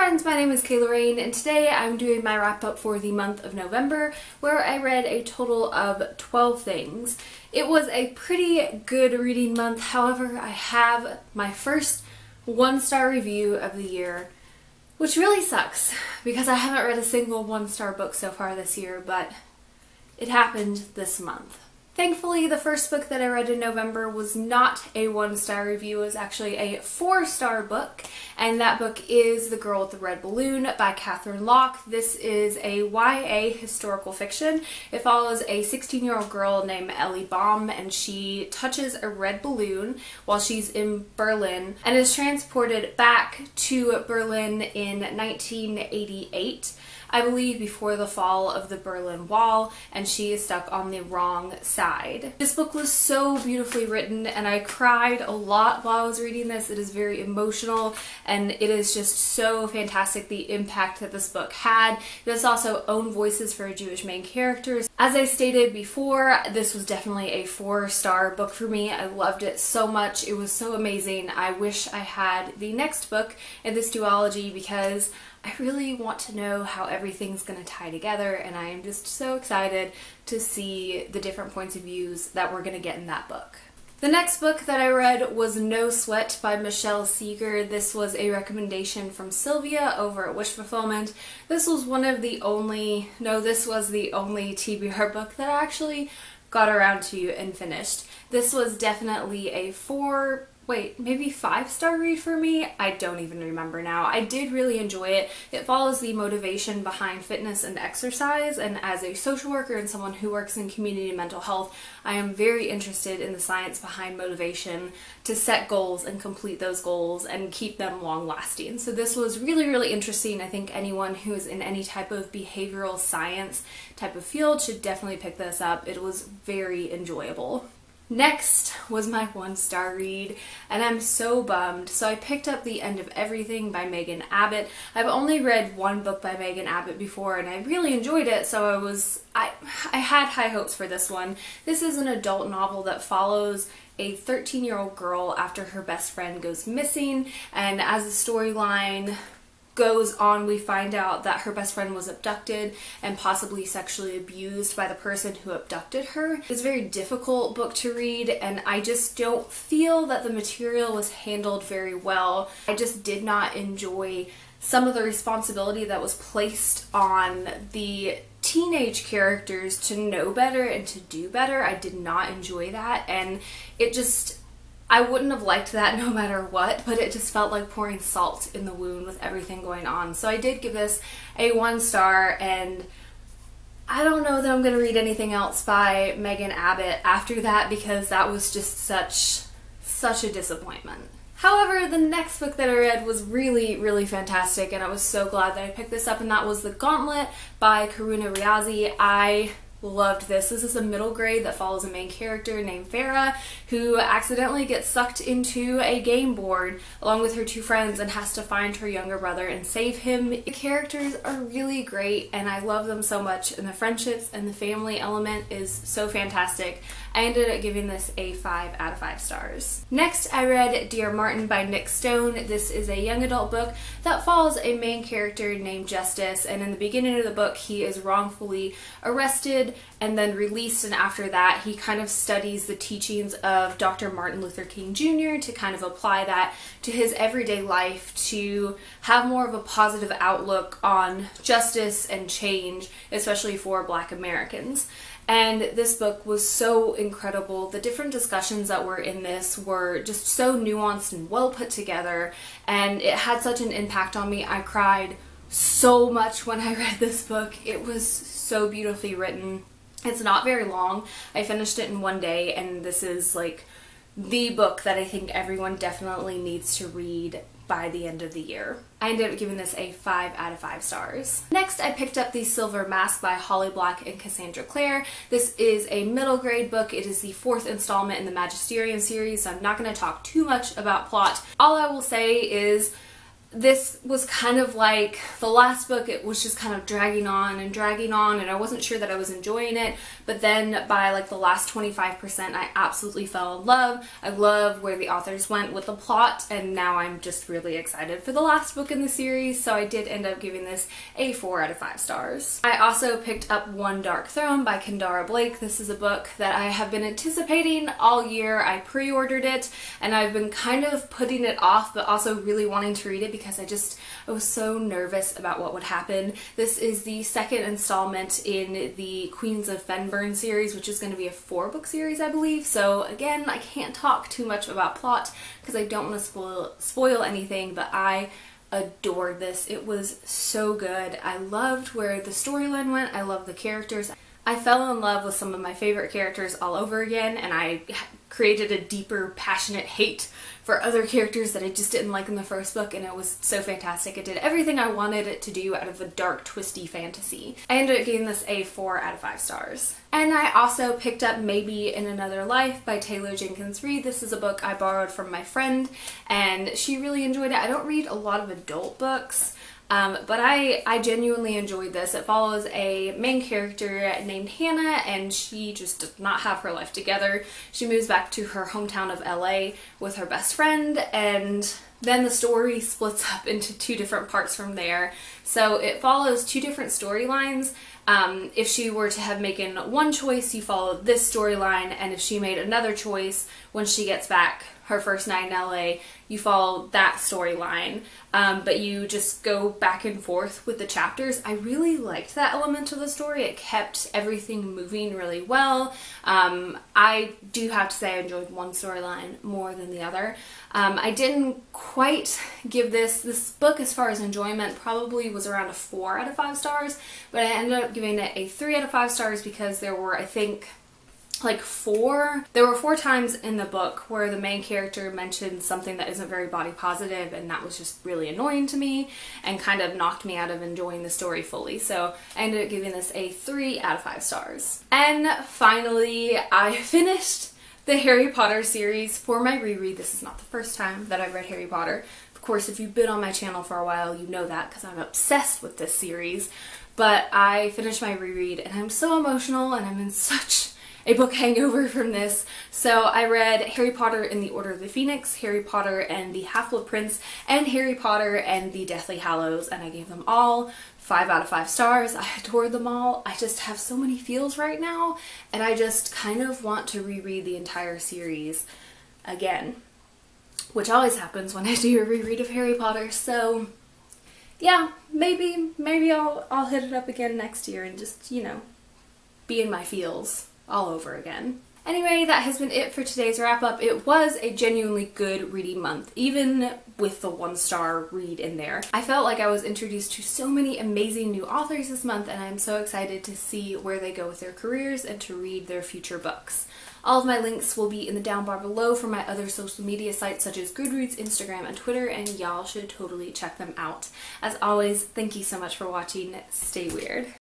friends, my name is Kayla Rain, and today I'm doing my wrap up for the month of November, where I read a total of 12 things. It was a pretty good reading month. However, I have my first one-star review of the year, which really sucks because I haven't read a single one-star book so far this year, but it happened this month. Thankfully, the first book that I read in November was not a one-star review. It was actually a 4-star book, and that book is The Girl with the Red Balloon by Catherine Locke. This is a YA historical fiction. It follows a 16-year-old girl named Ellie Baum, and she touches a red balloon while she's in Berlin and is transported back to Berlin in 1988. I believe before the fall of the Berlin Wall, and she is stuck on the wrong side. This book was so beautifully written, and I cried a lot while I was reading this. It is very emotional, and it is just so fantastic the impact that this book had. There's also own voices for Jewish main characters. As I stated before, this was definitely a 4-star book for me. I loved it so much. It was so amazing. I wish I had the next book in this duology because I really want to know how everything's going to tie together, and I am just so excited to see the different points of views that we're going to get in that book. The next book that I read was No Sweat by Michelle Seeger. This was a recommendation from Sylvia over at Wish Fulfillment. This was the only TBR book that I actually got around to and finished. This was definitely a maybe 5-star read for me? I don't even remember now. I did really enjoy it. It follows the motivation behind fitness and exercise, and as a social worker and someone who works in community mental health, I am very interested in the science behind motivation to set goals and complete those goals and keep them long lasting. So this was really, really interesting. I think anyone who is in any type of behavioral science type of field should definitely pick this up. It was very enjoyable. Next was my 1-star read, and I'm so bummed. So I picked up The End of Everything by Megan Abbott. I've only read one book by Megan Abbott before, and I really enjoyed it, so I had high hopes for this one. This is an adult novel that follows a 13-year-old girl after her best friend goes missing, and as the storyline goes on, we find out that her best friend was abducted and possibly sexually abused by the person who abducted her. It's a very difficult book to read, and I just don't feel that the material was handled very well. I just did not enjoy some of the responsibility that was placed on the teenage characters to know better and to do better. I did not enjoy that, and I wouldn't have liked that no matter what, but it just felt like pouring salt in the wound with everything going on. So I did give this a 1-star, and I don't know that I'm going to read anything else by Megan Abbott after that because that was just such a disappointment. However, the next book that I read was really, really fantastic, and I was so glad that I picked this up, and that was The Gauntlet by Karuna Riazi. I loved this. This is a middle grade that follows a main character named Farah who accidentally gets sucked into a game board along with her 2 friends and has to find her younger brother and save him. The characters are really great, and I love them so much, and the friendships and the family element is so fantastic. I ended up giving this a 5 out of 5 stars. Next, I read Dear Martin by Nick Stone. This is a young adult book that follows a main character named Justice, and in the beginning of the book he is wrongfully arrested and then released, and after that he kind of studies the teachings of Dr. Martin Luther King Jr. to kind of apply that to his everyday life to have more of a positive outlook on justice and change, especially for Black Americans. And this book was so incredible. The different discussions that were in this were just so nuanced and well put together, and it had such an impact on me. I cried so much when I read this book. It was so beautifully written. It's not very long. I finished it in one day, and this is like the book that I think everyone definitely needs to read by the end of the year. I ended up giving this a 5 out of 5 stars. Next, I picked up The Silver Mask by Holly Black and Cassandra Clare. This is a middle grade book. It is the 4th installment in the Magisterium series, so I'm not going to talk too much about plot. All I will say is this was kind of like the last book. It was just kind of dragging on, and I wasn't sure that I was enjoying it, but then by like the last 25% I absolutely fell in love. I love where the authors went with the plot, and now I'm just really excited for the last book in the series, so I did end up giving this a 4 out of 5 stars. I also picked up One Dark Throne by Kendara Blake. This is a book that I have been anticipating all year. I pre-ordered it and I've been kind of putting it off, but also really wanting to read it because I was so nervous about what would happen. This is the second installment in the Queens of Fenburn series, which is going to be a 4-book series, I believe. So again, I can't talk too much about plot because I don't want to spoil anything, but I adored this. It was so good. I loved where the storyline went. I loved the characters. I fell in love with some of my favorite characters all over again, and I created a deeper, passionate hate for other characters that I just didn't like in the first book, and it was so fantastic. It did everything I wanted it to do out of a dark, twisty fantasy. I ended up giving this a 4 out of 5 stars. And I also picked up Maybe in Another Life by Taylor Jenkins Reid. This is a book I borrowed from my friend, and she really enjoyed it. I don't read a lot of adult books, but I genuinely enjoyed this. It follows a main character named Hannah, and she just does not have her life together. She moves back to her hometown of LA with her best friend, and then the story splits up into 2 different parts from there. So it follows 2 different storylines. If she were to have making one choice, you follow this storyline, and if she made another choice when she gets back her first night in LA, you follow that storyline, but you just go back and forth with the chapters. I really liked that element of the story. It kept everything moving really well. I do have to say I enjoyed one storyline more than the other. I didn't quite give this book, as far as enjoyment, probably was around a 4 out of 5 stars, but I ended up giving it a 3 out of 5 stars because there were, I think, like 4 times in the book where the main character mentioned something that isn't very body positive, and that was just really annoying to me and kind of knocked me out of enjoying the story fully. So I ended up giving this a 3 out of 5 stars. And finally, I finished the Harry Potter series for my reread. This is not the first time that I've read Harry Potter. Of course, if you've been on my channel for a while, you know that because I'm obsessed with this series. But I finished my reread and I'm so emotional, and I'm in such a book hangover from this. So I read Harry Potter and the Order of the Phoenix, Harry Potter and the Half-Blood Prince, and Harry Potter and the Deathly Hallows, and I gave them all 5 out of 5 stars. I adored them all. I just have so many feels right now, and I just kind of want to reread the entire series again, which always happens when I do a reread of Harry Potter. So yeah, maybe I'll hit it up again next year and just, you know, be in my feels all over again. Anyway, that has been it for today's wrap-up. It was a genuinely good reading month, even with the 1-star read in there. I felt like I was introduced to so many amazing new authors this month, and I'm so excited to see where they go with their careers and to read their future books. All of my links will be in the down bar below for my other social media sites such as Goodreads, Instagram, and Twitter, and y'all should totally check them out. As always, thank you so much for watching. Stay weird.